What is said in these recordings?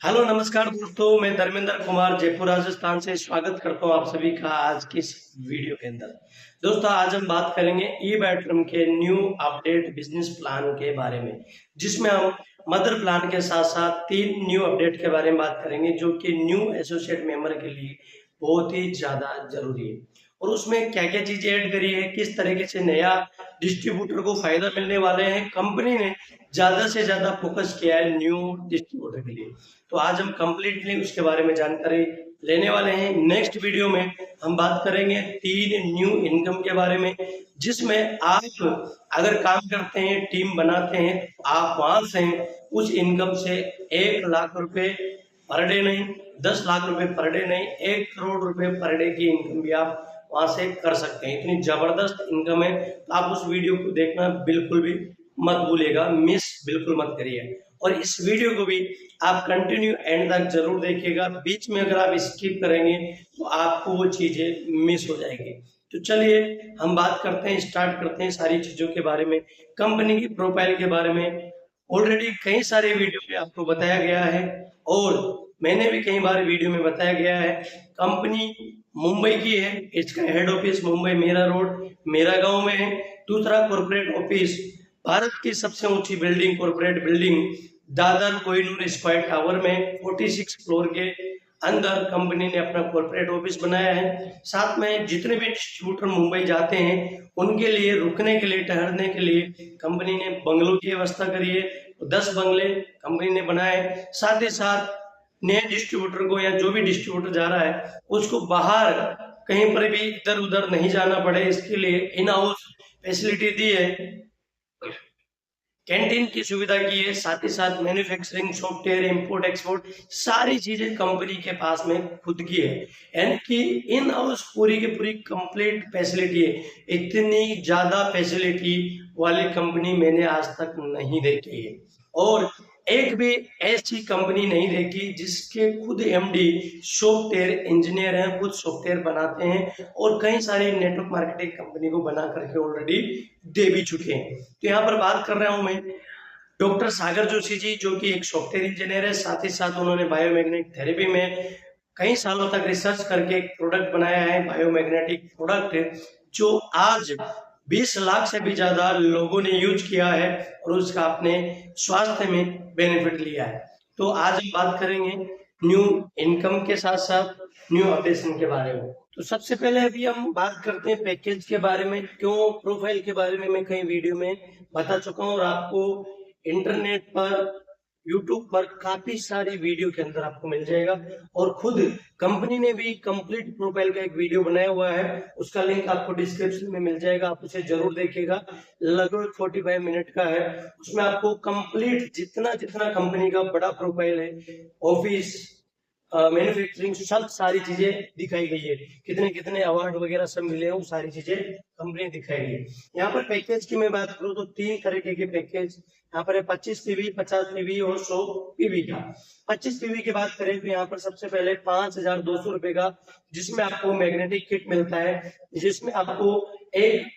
Hello नमस्कार दोस्तों, मैं धर्मेंद्र कुमार जयपुर राजस्थान से स्वागत करता हूं आप सभी का आज की इस वीडियो के अंदर। दोस्तों आज हम बात करेंगे ई बैटरम के न्यू अपडेट बिजनेस प्लान के बारे में, जिसमें हम मदर प्लान के साथ साथ 3 न्यू अपडेट के बारे में बात करेंगे जो कि न्यू एसोसिएट मेंबर के लिए बहुत ही ज्यादा जरूरी है। और उसमें क्या क्या चीजें ऐड करी है, किस तरीके से नया डिस्ट्रीब्यूटर को फायदा मिलने वाले हैं, कंपनी ने ज्यादा से ज्यादा फोकस किया है न्यू डिस्ट्रीब्यूटर के लिए। तो आज हम कंप्लीटली उसके बारे में जानकारी लेने वाले हैं। नेक्स्ट वीडियो में हम बात करेंगे 3 न्यू इनकम के बारे में, जिसमें आप अगर काम करते हैं, टीम बनाते हैं, आप वहां से उस इनकम से 1 लाख रुपए पर डे नहीं, 10 लाख रुपए पर डे नहीं, 1 करोड़ रुपए पर डे की इनकम भी आप वहां से कर सकते हैं। इतनी जबरदस्त इनकम है, तो आप उस वीडियो को देखना बिल्कुल भी मत भूलिएगा, मिस बिल्कुल मत करिए। और इस वीडियो को भी आप कंटिन्यू एंड तक जरूर देखिएगा। बीच में अगर आप स्किप करेंगे तो आपको वो चीजें मिस हो जाएगी। तो चलिए हम बात करते हैं, स्टार्ट करते हैं सारी चीजों के बारे में। कंपनी की प्रोफाइल के बारे में ऑलरेडी कई सारे वीडियो में आपको बताया गया है और मैंने भी कई बार वीडियो में बताया गया है। कंपनी मुंबई की है, इसका head office Mumbai Mira road मेरा गांव में है। दूसरा कॉर्पोरेट ऑफिस भारत की सबसे ऊंची building, corporate building Dadar Kohinoor square tower में 46 फ्लोर के अंदर कंपनी ने अपना कॉर्पोरेट ऑफिस बनाया है। साथ में जितने भी डिस्ट्रीब्यूटर मुंबई जाते हैं उनके लिए रुकने के लिए, ठहरने के लिए कंपनी ने बंगलों की व्यवस्था करी है। 10 बंगले कंपनी ने बनाए। साथ ही साथ नए डिस्ट्रीब्यूटर को या जो भी डिस्ट्रीब्यूटर जा रहा है उसको बाहर कहीं पर भी इधर उधर नहीं जाना पड़े, इसके लिए इन हाउस फैसिलिटी दी है, कैंटीन की सुविधा की है। साथ ही साथ मैन्युफैक्चरिंग, सॉफ्टवेयर, इंपोर्ट एक्सपोर्ट सारी चीजें कंपनी के पास में खुद की है, यानी कि इन हाउस पूरी की पूरी कंप्लीट फैसिलिटी है। इतनी ज्यादा फैसिलिटी वाली कंपनी मैंने आज तक नहीं देखी है और एक भी ऐसी कंपनी नहीं देखी जिसके खुद एमडी सॉफ्टवेयर इंजीनियर हैं, खुद सॉफ्टवेयर बनाते हैं और कई सारी नेटवर्क मार्केटिंग कंपनी को बना करके ऑलरेडी दे भी चुके हैं। तो यहाँ पर बात कर रहा हूं मैं डॉक्टर सागर जोशी जी, जो कि एक सॉफ्टवेयर इंजीनियर है। साथ ही साथ उन्होंने बायोमैग्नेटिक थेरेपी में कई सालों तक रिसर्च करके एक प्रोडक्ट बनाया है, बायोमैग्नेटिक प्रोडक्ट, जो आज 20 लाख से भी ज्यादा लोगों ने यूज किया है और उसका अपने स्वास्थ्य में बेनिफिट लिया है। तो आज हम बात करेंगे न्यू इनकम के साथ साथ न्यू अपडेशन के बारे में। तो सबसे पहले अभी हम बात करते हैं पैकेज के बारे में। क्यों प्रोफाइल के बारे में मैं कई वीडियो में बता चुका हूँ और आपको इंटरनेट पर, यूट्यूब पर काफी सारी वीडियो के अंदर आपको मिल जाएगा। और खुद कंपनी ने भी कंप्लीट प्रोफाइल का एक वीडियो बनाया हुआ है, उसका लिंक आपको डिस्क्रिप्शन में मिल जाएगा, आप उसे जरूर देखिएगा। लगभग 45 मिनट का है। उसमें आपको कंप्लीट जितना जितना कंपनी का बड़ा प्रोफाइल है, ऑफिस, मैन्युफैक्चरिंग, सब सारी चीजें दिखाई गई है। कितने कितने अवार्ड वगैरह सब मिले हैं, वो सारी चीजें कंपनी दिखाई गई है। यहाँ पर पैकेज की मैं बात करूँ तो 3 तरीके के पैकेज यहाँ पर है, 25 पीवी, 50 पीवी और 100 पीवी का। 25 पीवी की बात करें तो यहाँ पर सबसे पहले 5200 रुपए का, जिसमें आपको मैग्नेटिक किट मिलता है, जिसमें आपको एक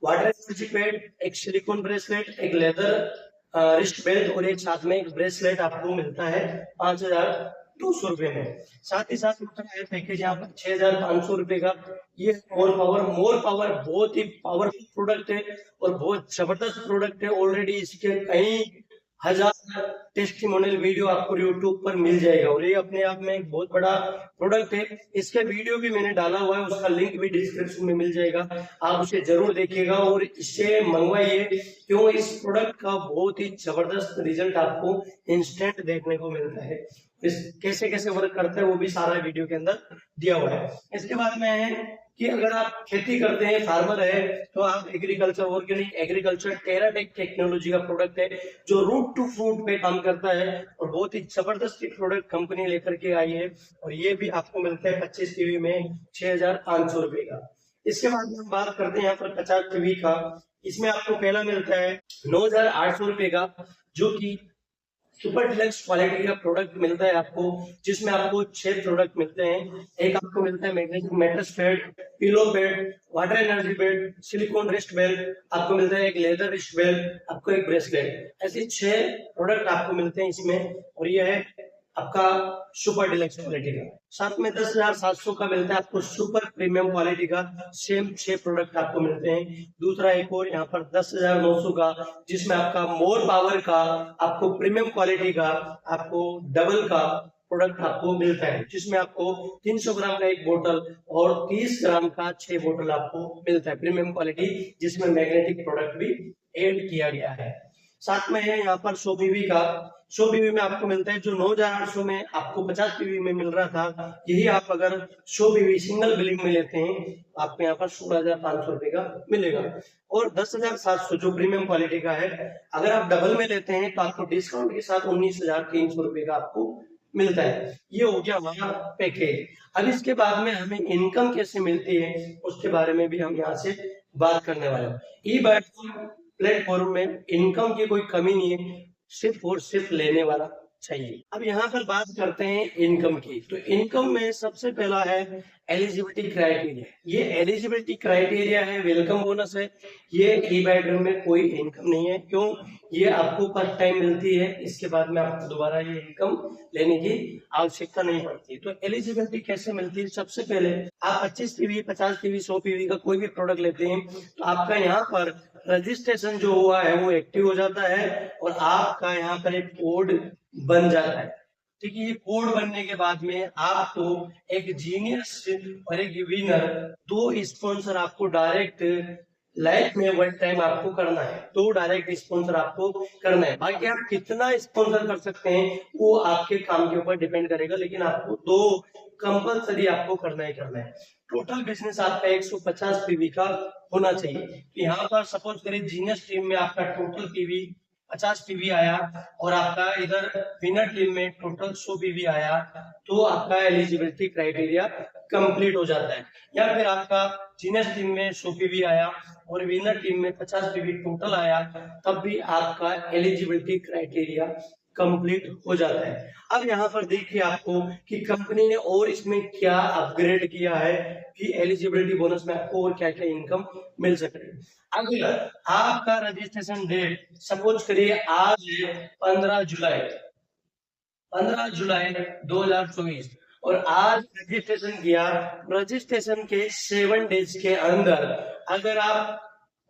वाटर एनर्जी पैड, एक सिलिकॉन ब्रेसलेट, एक लेदर रिस्ट बेल्ट और एक साथ में एक ब्रेसलेट आपको मिलता है 5200 रुपए में। साथ ही साथ पैकेज यहाँ पर 6500 रुपए का। ये मोर पावर बहुत ही पावरफुल प्रोडक्ट है और बहुत जबरदस्त प्रोडक्ट है। ऑलरेडी इसके कई हजार टेस्टिमोनियल वीडियो आपको यूट्यूब पर मिल जाएगा और ये अपने आप में एक बहुत बड़ा प्रोडक्ट है। इसका वीडियो भी मैंने डाला हुआ है, उसका लिंक भी डिस्क्रिप्शन में मिल जाएगा, आप उसे जरूर देखिएगा और इससे मंगवाइए। क्यों, इस प्रोडक्ट का बहुत ही जबरदस्त रिजल्ट आपको इंस्टेंट देखने को मिलता है। इस कैसे कैसे वर्क करता है वो भी सारा वीडियो के अंदर दिया हुआ है। इसके बाद में है कि अगर आप खेती करते हैं, फार्मर है, तो आप एग्रीकल्चर, ऑर्गेनिक एग्रीकल्चर टेराटेक टेक्नोलॉजी का प्रोडक्ट है जो रूट टू फ्रूट पे काम करता है और बहुत ही जबरदस्त प्रोडक्ट कंपनी लेकर के आई है और ये भी आपको मिलता है 25 टीवी में 6500 रुपए का। इसके बाद हम बात करते हैं यहाँ पर 50 टीवी का। इसमें आपको पहला मिलता है 9800 रुपए का, जो कि सुपर डिलक्स क्वालिटी का प्रोडक्ट मिलता है आपको, जिसमें आपको 6 प्रोडक्ट मिलते हैं। एक आपको मिलता है magnetic mattress bed, pillow bed, water energy bed, silicon wrist belt, आपको मिलता है एक लेदर रिस्ट बेल्ट, आपको एक ब्रेसलेट। ऐसे 6 प्रोडक्ट आपको मिलते हैं इसमें और ये है आपका सुपर डिलक्स क्वालिटी का। साथ में 10,700 का मिलता है आपको सुपर प्रीमियम क्वालिटी का, सेम 6 प्रोडक्ट आपको मिलते हैं। दूसरा एक और यहाँ पर 10,900 का, जिसमें आपका मोर पावर का आपको प्रीमियम क्वालिटी का आपको डबल का प्रोडक्ट आपको मिलता है, जिसमें आपको 300 ग्राम का एक बोतल और 30 ग्राम का 6 बोतल आपको मिलता है प्रीमियम क्वालिटी, जिसमें मैग्नेटिक प्रोडक्ट भी ऐड किया गया है। साथ में है यहाँ पर 100 पीवी का, 100 पीवी में आपको मिलता है जो 9,800 में आपको 50 पीवी में मिल रहा था, यही आप अगर 100 पीवी सिंगल बिलिंग में लेते हैं तो आपको यहाँ पर 16,500 रुपए का मिलेगा। और 10,700 जो प्रीमियम क्वालिटी का है, अगर आप डबल में लेते हैं तो आपको डिस्काउंट के साथ 19,300 रुपए का आपको मिलता है। ये हो गया हमारा पैकेज। अब इसके बाद में हमें इनकम कैसे मिलती है उसके बारे में भी हम यहाँ से बात करने वाले हैं। ई प्लेटफॉर्म में इनकम की कोई कमी नहीं है, सिर्फ और सिर्फ लेने वाला चाहिए। अब यहाँ पर बात करते हैं इनकम की। तो इनकम में सबसे पहला है एलिजिबिलिटी क्राइटेरिया। ये एलिजिबिलिटी क्राइटेरिया है, वेलकम बोनस है। ये ई बेडरूम में कोई इनकम नहीं है। क्यों? ये आपको फर्स्ट टाइम मिलती है, इसके बाद में आपको दोबारा ये इनकम लेने की आवश्यकता नहीं पड़ती। तो एलिजिबिलिटी कैसे मिलती है? सबसे पहले आप 25 पीवी, 50 पीवी, 100 पीवी का कोई भी प्रोडक्ट लेते हैं तो आपका यहाँ पर रजिस्ट्रेशन जो हुआ है वो एक्टिव हो जाता है और आपका यहाँ पर एक कोड बन जाता है। ठीक है, ये कोड बनने के बाद में आपको एक जीनियस और एक विनर, दो स्पॉन्सर आपको डायरेक्ट लाइफ में वन टाइम आपको करना है। तो डायरेक्ट स्पॉन्सर आपको करना है। बाकी आप कितना स्पॉन्सर कर सकते हैं वो आपके काम के ऊपर डिपेंड करेगा, लेकिन आपको 2 कंपलसरी आपको करना ही करना है। टोटल बिजनेस आपका 150 पीवी का होना चाहिए। तो यहाँ पर सपोज करें जीनियस टीम में आपका टोटल पीवी 50 पीवी आया और आपका इधर विनर टीम में टोटल 100 पीवी आया, तो आपका एलिजिबिलिटी क्राइटेरिया कंप्लीट हो जाता है। या फिर आपका जीनियस टीम में 100 पीवी आया और विनर टीम में 50 पीवी टोटल आया, तब भी आपका एलिजिबिलिटी क्राइटेरिया कंप्लीट हो जाता है। अब यहाँ पर देखिए आपको कि कंपनी ने और इसमें क्या अपग्रेड किया है कि एलिजिबिलिटी बोनस में आपको और क्या क्या इनकम मिल सके। अगर आपका रजिस्ट्रेशन डेट सपोज करिए आज है 15 जुलाई 2024 और आज रजिस्ट्रेशन किया, रजिस्ट्रेशन के 7 डेज के अंदर अगर आप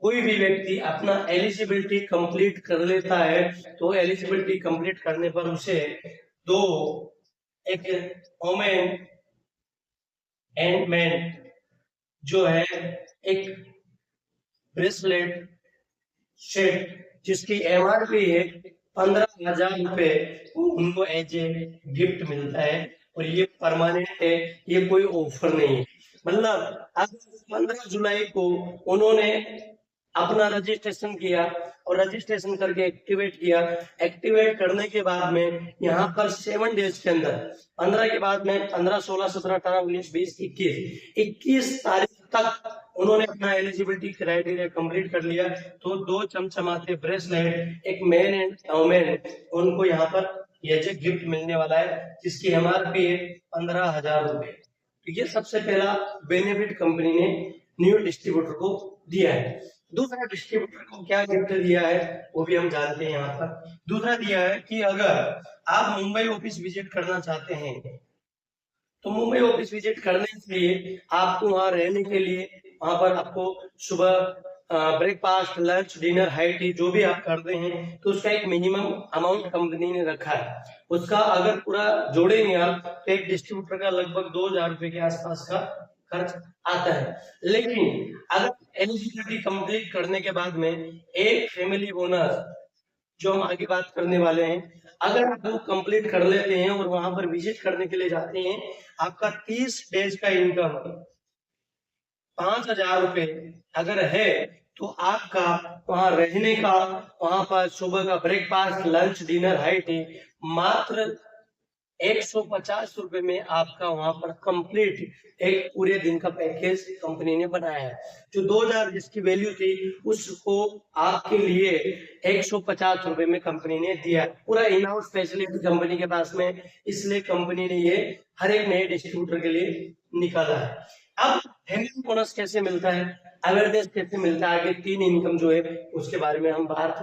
कोई भी व्यक्ति अपना एलिजिबिलिटी कंप्लीट कर लेता है तो एलिजिबिलिटी कंप्लीट करने पर उसे एक वोमेन एंड मैन जो है एक ब्रेसलेट सेट जिसकी एमआरपी है 15,000 रुपए, उनको एज ए गिफ्ट मिलता है। और ये परमानेंट है, ये कोई ऑफर नहीं है। मतलब आज 15 जुलाई को उन्होंने अपना रजिस्ट्रेशन किया और रजिस्ट्रेशन करके एक्टिवेट किया। एक्टिवेट करने के बाद में यहाँ पर 7 डेज के अंदर 15 के बाद में 15, 16, 17, 18, 19, 20, 21 तारीख तक उन्होंने अपना एलिजिबिलिटी क्राइटेरिया कंप्लीट कर लिया, तो 2 चमचमाते ब्रेसलेट एक मैन एंड वुमेन उनको यहाँ पर ये जो गिफ्ट मिलने वाला है, जिसकी एमआरपी है 15,000 रुपए। तो ये सबसे पहला बेनिफिट कंपनी ने न्यू डिस्ट्रीब्यूटर को दिया है। दूसरा डिस्ट्रीब्यूटर को क्या गिफ्ट दिया है वो भी हम जानते हैं। यहाँ पर दूसरा दिया है कि अगर आप मुंबई ऑफिस विजिट करना चाहते हैं तो मुंबई ऑफिस विजिट करने के लिए आपको वहां रहने के लिए वहां पर आपको सुबह breakfast, lunch, dinner, high tea जो भी आप करते हैं तो उसका एक मिनिमम अमाउंट कंपनी ने रखा है। उसका अगर पूरा जोड़ेंगे आप तो एक डिस्ट्रीब्यूटर का लगभग 2,000 रुपए के आसपास का खर्च आता है। लेकिन अगर एलिजिबिलिटी कंप्लीट करने के बाद में एक फैमिली बोनस जो हम आगे बात करने वाले हैं, अगर आप वो कंप्लीट कर लेते हैं और वहां पर विजिट करने के लिए जाते हैं, आपका 30 डेज का इनकम 5,000 रुपए अगर है तो आपका वहां रहने का, वहां पर सुबह का breakfast, lunch, dinner, high tea मात्र 150 रुपए में आपका वहां पर कंप्लीट एक पूरे दिन का पैकेज कंपनी ने बनाया है। जो 2,000 जिसकी वैल्यू थी उसको आपके लिए 150 रुपए में कंपनी ने दिया है। पूरा इन हाउस फैसिलिटी कंपनी के पास में, इसलिए कंपनी ने ये हर एक नए डिस्ट्रीब्यूटर के लिए निकाला है। अब फैमिली बोनस कैसे मिलता है, अवेयरनेस कैसे मिलता है, आगे 3 इनकम जो है उसके बारे में हम बात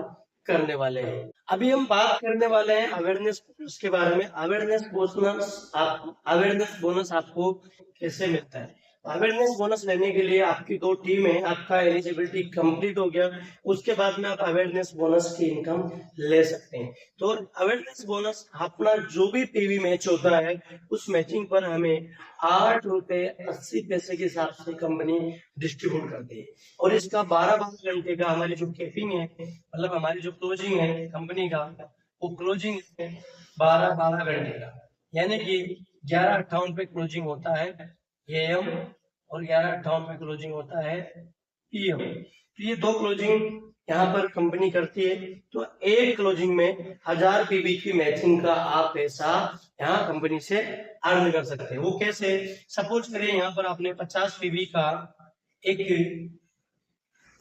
करने वाले हैं। अभी हम बात करने वाले हैं अवेयरनेस बोनस के बारे में। अवेयरनेस बोनस आपको कैसे मिलता है? अवेयरनेस बोनस लेने के लिए आपकी 2 टीम है, आपका एलिजिबिलिटी कंप्लीट हो गया, उसके बाद में आप अवेयरनेस बोनस की इनकम ले सकते हैं। तो अवेयरनेस बोनस अपना जो भी पीवी मैच होता है उस मैचिंग पर हमें 8 रुपए 80 पैसे के हिसाब से कंपनी डिस्ट्रीब्यूट करती है। और इसका 12 घंटे का हमारी जो कैपिंग है, मतलब हमारी जो क्लोजिंग है कंपनी का, वो क्लोजिंग है 12 घंटे का, यानी कि 11:58 पे क्लोजिंग होता है एएम और 11:58 पे क्लोजिंग होता है पीएम। तो ये 2 क्लोजिंग यहाँ पर कंपनी करती है। तो एक क्लोजिंग में 1000 पीवी की मैचिंग का आप पैसा यहाँ कंपनी से अर्न कर सकते हैं। वो कैसे? सपोज करिए यहाँ पर आपने 50 पीवी का एक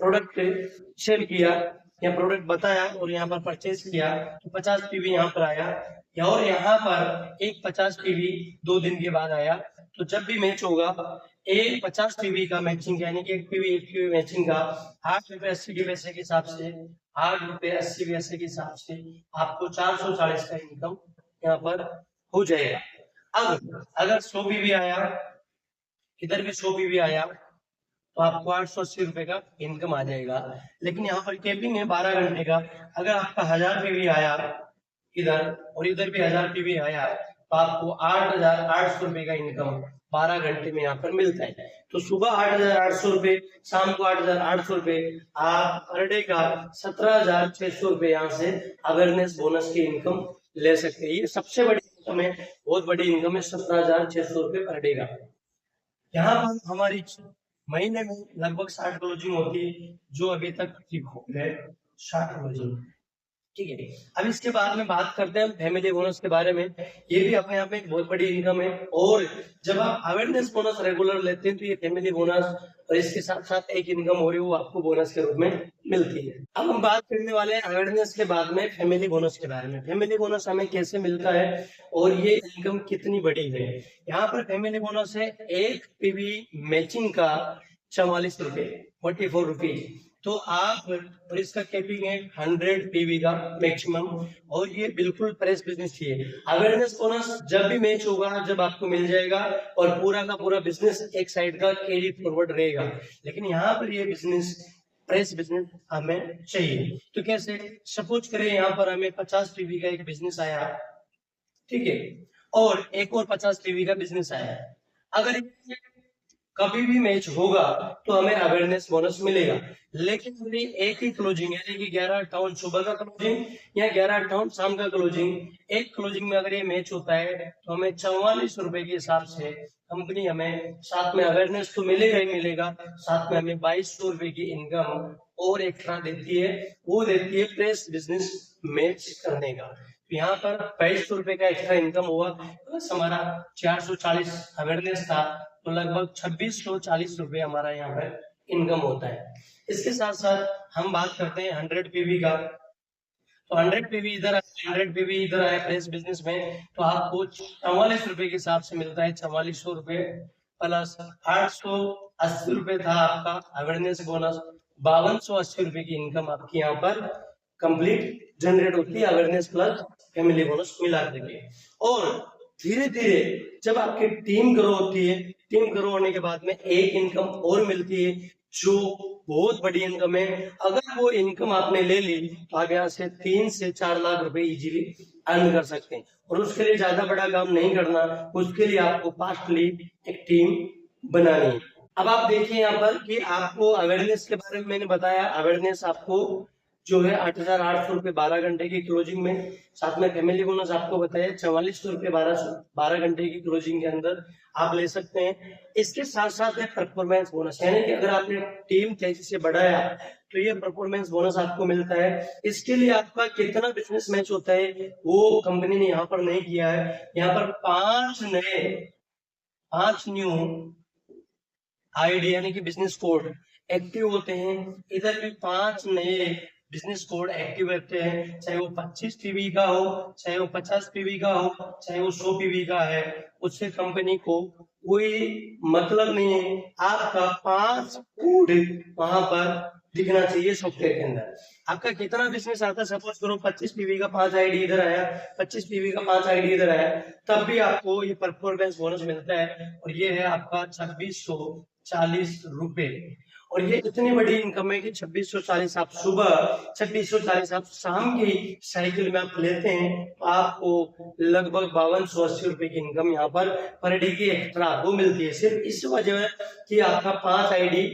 प्रोडक्ट सेल किया या प्रोडक्ट बताया और यहाँ पर परचेज किया, तो 50 पीवी यहाँ पर आया, और यहाँ पर एक 50 पीवी 2 दिन के बाद आया। तो जब भी मैच होगा एक 50 पीवी का मैचिंग, यानी कि एक पीवी मैचिंग का 8 रुपए 80 पैसे के हिसाब से, 8 रुपए 80 पैसे के हिसाब से आपको 440 का इनकम यहाँ पर हो जाएगा। अब अगर 100 पीवी आया, इधर भी 100 पीवी आया, तो आपको 880 रुपए का इनकम आ जाएगा। लेकिन यहाँ पर कैपिंग है 12 घंटे का। अगर आपका 1000 पीवी आया इधर और इधर भी 1000 पीवी आया, तो आपको 8800 रुपए का इनकम 12 घंटे में यहाँ पर मिलता है। तो सुबह 8800 रुपए, शाम को 8800 रुपए, आप पर डे का 17600 रुपए यहाँ से अवेयरनेस बोनस की इनकम ले सकते हैं। ये सबसे बड़ी इनकम है, बहुत बड़ी इनकम है 17600 रुपए पर डे का। यहाँ पर हमारी महीने में लगभग 60 क्लोजिंग होती है, जो अभी तक ठीक हो गए 60 क्लोजिंग। ठीक है, अब इसके बाद में बात करते हैं फैमिली बोनस के बारे में। ये भी अपने आप में एक बहुत बड़ी इनकम है, और जब आप अवेयरनेस बोनस रेगुलर लेते हैं तो ये फैमिली बोनस और इसके साथ साथ एक इनकम हो रही है वो आपको बोनस के रूप में मिलती है। अब हम बात करने वाले हैं अवेयरनेस के बाद में फैमिली बोनस के बारे में। फैमिली बोनस हमें कैसे मिलता है और ये इनकम कितनी बड़ी है? यहाँ पर फैमिली बोनस है एक पीवी मैचिंग का 44 रुपए 44 रुपीज। तो आप, और इसका कैपिंग है 100 पीवी का मैक्सिमम, और ये बिल्कुल फ्रेश बिजनेस चाहिए। अवेयरनेस बोनस जब भी मैच होगा जब आपको मिल जाएगा, और पूरा का पूरा बिजनेस एक साइड का कैरी फॉरवर्ड रहेगा। लेकिन यहाँ पर ये बिजनेस फ्रेश बिजनेस हमें चाहिए। तो कैसे? सपोज करें यहाँ पर हमें 50 पीवी का एक बिजनेस आया, ठीक है, और एक और 50 पीवी का बिजनेस आया। अगर कभी भी मैच होगा तो हमें अवेयरनेस बोनस मिलेगा। लेकिन हमें एक ही क्लोजिंग, यानी कि 11:58 सुबह का क्लोजिंग या 11:58 शाम का क्लोजिंग, एक क्लोजिंग में अगर ये मैच होता है तो हमें 44 रुपए के हिसाब से कंपनी हमें साथ में अवेयरनेस तो मिलेगा ही मिलेगा, साथ में हमें 2200 रुपए की इनकम और एक्स्ट्रा देती है, वो देती है प्रेस बिजनेस मैच करने का। तो यहाँ पर 2200 रुपए का एक्स्ट्रा इनकम हुआ, प्लस हमारा 440 अवेयरनेस था, तो लगभग 2640 रुपए हमारा यहाँ पर इनकम होता है। इसके साथ साथ हम बात करते हैं 100 पीवी का। तो 100 पीवी इधर आया, 100 पीवी इधर आया प्रेस बिजनेस में, तो आपको 44 रुपए के हिसाब से मिलता है 4400 रुपए, प्लस 880 रुपए था आपका अवेयरनेस बोनस, 5280 रुपए की इनकम आपकी यहाँ पर कंप्लीट जनरेट होती है अवेयरनेस प्लस फैमिली बोनस मिला करके। और धीरे धीरे जब आपकी टीम ग्रो होती है, टीम ग्रो होने के बाद में एक इनकम और मिलती है जो बहुत बड़ी इनकम है। अगर वो इनकम आपने ले ली तो आप यहाँ से 3 से 4 लाख रुपए इजीली अर्न कर सकते हैं। और उसके लिए ज्यादा बड़ा काम नहीं करना, उसके लिए आपको फास्टली एक टीम बनानी है। अब आप देखिए यहाँ पर कि आपको अवेयरनेस के बारे में मैंने बताया, अवेयरनेस आपको जो है 8800 रुपए 12 घंटे की क्लोजिंग में, साथ में फैमिली बोनस आपको बताया 4400 रुपए 12 घंटे की क्लोजिंग के अंदर आप ले सकते हैं। इसके साथ साथ है परफॉर्मेंस बोनस, यानी कि अगर आपने टीम तेजी से बढ़ाया तो ये परफॉर्मेंस बोनस आपको मिलता है। इसके लिए आपका कितना बिजनेस मैच होता है वो कंपनी ने यहाँ पर नहीं किया है। यहाँ पर 5 न्यू आईडी यानी कि बिजनेस कोड एक्टिव होते हैं। इधर भी 5 नए बिजनेस कोड एक्टिव रहते हैं, चाहे वो 25 पीवी का हो, चाहे वो 50 पीवी का हो, चाहे वो 100 पीवी का है, उससे कंपनी को कोई मतलब नहीं है। आपका 5 कोड वहां पर दिखना चाहिए सॉफ्टवेयर के अंदर। आपका कितना बिजनेस आता है, सपोज करो 25 पीवी का 5 आईडी इधर आया, 25 पीवी का 5 आईडी इधर आया, तब भी आपको ये परफॉर्मेंस बोनस मिलता है। और ये है आपका 2640 रुपए। और ये इतनी बड़ी इनकम है कि 2640 आप सुबह, 2640 आप शाम की साइकिल में आप लेते हैं तो आपको लगभग 5280 रुपए की इनकम यहाँ पर डे की एक्स्ट्रा आपको मिलती है, सिर्फ इस वजह कि आपका 5 आईडी,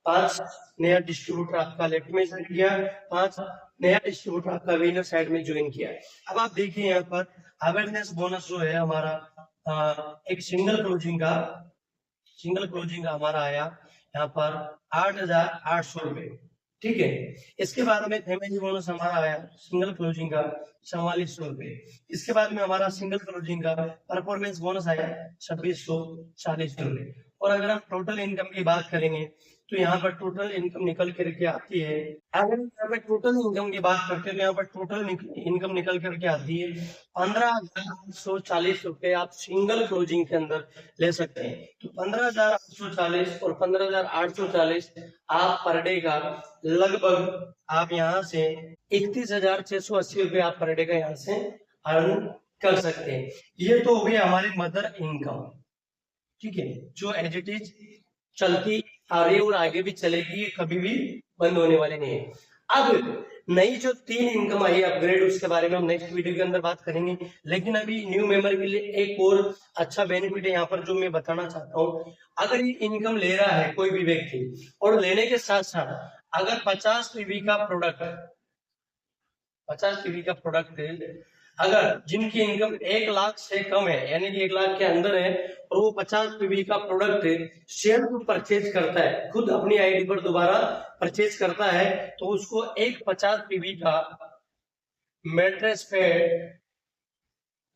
5 नया डिस्ट्रीब्यूटर आपका लेफ्ट में ज्वाइन किया, 5 नया डिस्ट्रीब्यूटर आपका विनर साइड में ज्वाइन किया। अब आप देखिए यहाँ पर अवेयरनेस बोनस जो है हमारा एक सिंगल क्लोजिंग का हमारा आया यहाँ पर 8800 रुपए, ठीक है। इसके बाद में फैमिली बोनस हमारा आया सिंगल क्लोजिंग का 4400 रुपए। इसके बाद में हमारा सिंगल क्लोजिंग का परफॉर्मेंस बोनस आया 2640 रुपए। और अगर हम टोटल इनकम की बात करेंगे तो यहाँ पर टोटल इनकम निकल करके आती है, अगर यहाँ पर टोटल इनकम की बात करते हैं तो यहाँ पर टोटल इनकम निकल करके आती है 15,840 रुपए आप सिंगल क्लोजिंग के अंदर ले सकते हैं। तो 15,840 और 15,840 आप पर डे का लगभग आप यहाँ से 31,680 रुपए आप पर डे का यहाँ से अर्न कर सकते हैं। ये तो हो गई हमारी मदर इनकम, ठीक है, जो एज इट इज चलती आ रही है और आगे भी चलेगी, कभी भी बंद होने वाली नहीं है। अब नई जो 3 इनकम आई है अपग्रेड, उसके बारे में हम नेक्स्ट वीडियो के अंदर बात करेंगे। लेकिन अभी न्यू मेंबर के लिए एक और अच्छा बेनिफिट है यहाँ पर जो मैं बताना चाहता हूँ। अगर ये इनकम ले रहा है कोई भी व्यक्ति और लेने के साथ साथ अगर 50 पीवी का प्रोडक्ट अगर जिनकी इनकम 1 लाख से कम है, यानी कि 1 लाख के अंदर है, और वो 50 पीवी का प्रोडक्ट शेयर को परचेज करता है, खुद अपनी आईडी पर दोबारा परचेज करता है, तो उसको एक 50 पीवी का mattress pad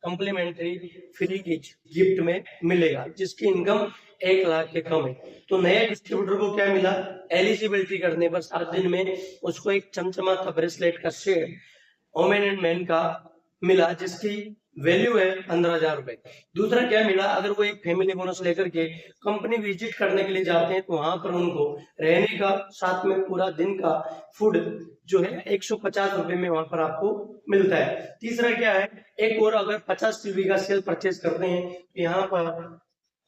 complimentary free gift में मिलेगा, जिसकी इनकम 1 लाख के कम है। तो नए डिस्ट्रीब्यूटर को क्या मिला, एलिजिबिलिटी करने पर 7 दिन में उसको एक चमचमाता ब्रेसलेट का सेट वोमेन एंड मैन का मिला, जिसकी वैल्यू है 15,000 रुपए। दूसरा क्या मिला, अगर वो एक फैमिली बोनस लेकर के कंपनी विजिट करने के लिए जाते हैं तो वहां पर उनको रहने का साथ में पूरा दिन का फूड जो है 150 रुपए में वहां पर आपको मिलता है। तीसरा क्या है, एक और अगर 50 पीवी का सेल परचेज करते हैं तो यहाँ पर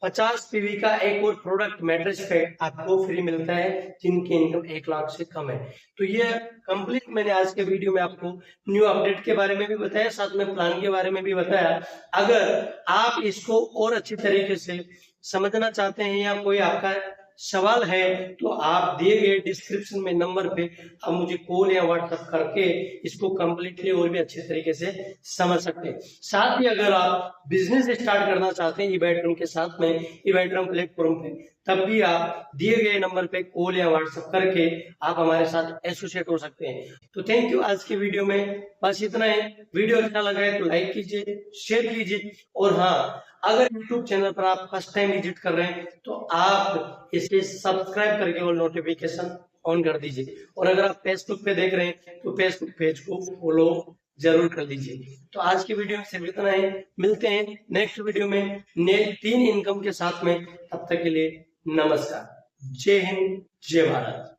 50 पीवी का एक और प्रोडक्ट मैट्रेस पैड आपको फ्री मिलता है, जिनकी इनकम 1 लाख से कम है। तो ये कंप्लीट मैंने आज के वीडियो में आपको न्यू अपडेट के बारे में भी बताया, साथ में प्लान के बारे में भी बताया। अगर आप इसको और अच्छी तरीके से समझना चाहते हैं या कोई आपका सवाल है तो आप दिए गए डिस्क्रिप्शन में नंबर पे आप मुझे कॉल या व्हाट्सएप करके इसको कंप्लीटली और भी अच्छे तरीके से समझ सकते हैं। साथ ही अगर आप बिजनेस स्टार्ट करना चाहते हैं इवेंट्रम के साथ में, इवेंट्रम प्लेटफॉर्म पे, तब भी आप दिए गए नंबर पे कॉल या व्हाट्सएप करके आप हमारे साथ एसोसिएट हो सकते हैं। तो थैंक यू। आज की वीडियो में बस इतना है। वीडियो अच्छा लगा है तो लाइक कीजिए, शेयर कीजिए, और हाँ, अगर YouTube चैनल पर आप फर्स्ट टाइम विजिट कर रहे हैं तो आप इसे सब्सक्राइब करके और नोटिफिकेशन ऑन कर दीजिए। और अगर आप फेसबुक पे देख रहे हैं तो फेसबुक पेज को फॉलो जरूर कर लीजिए। तो आज की वीडियो में सिर्फ इतना है, मिलते हैं नेक्स्ट वीडियो में नए 3 इनकम के साथ में। तब तक के लिए नमस्कार, जय हिंद, जय भारत।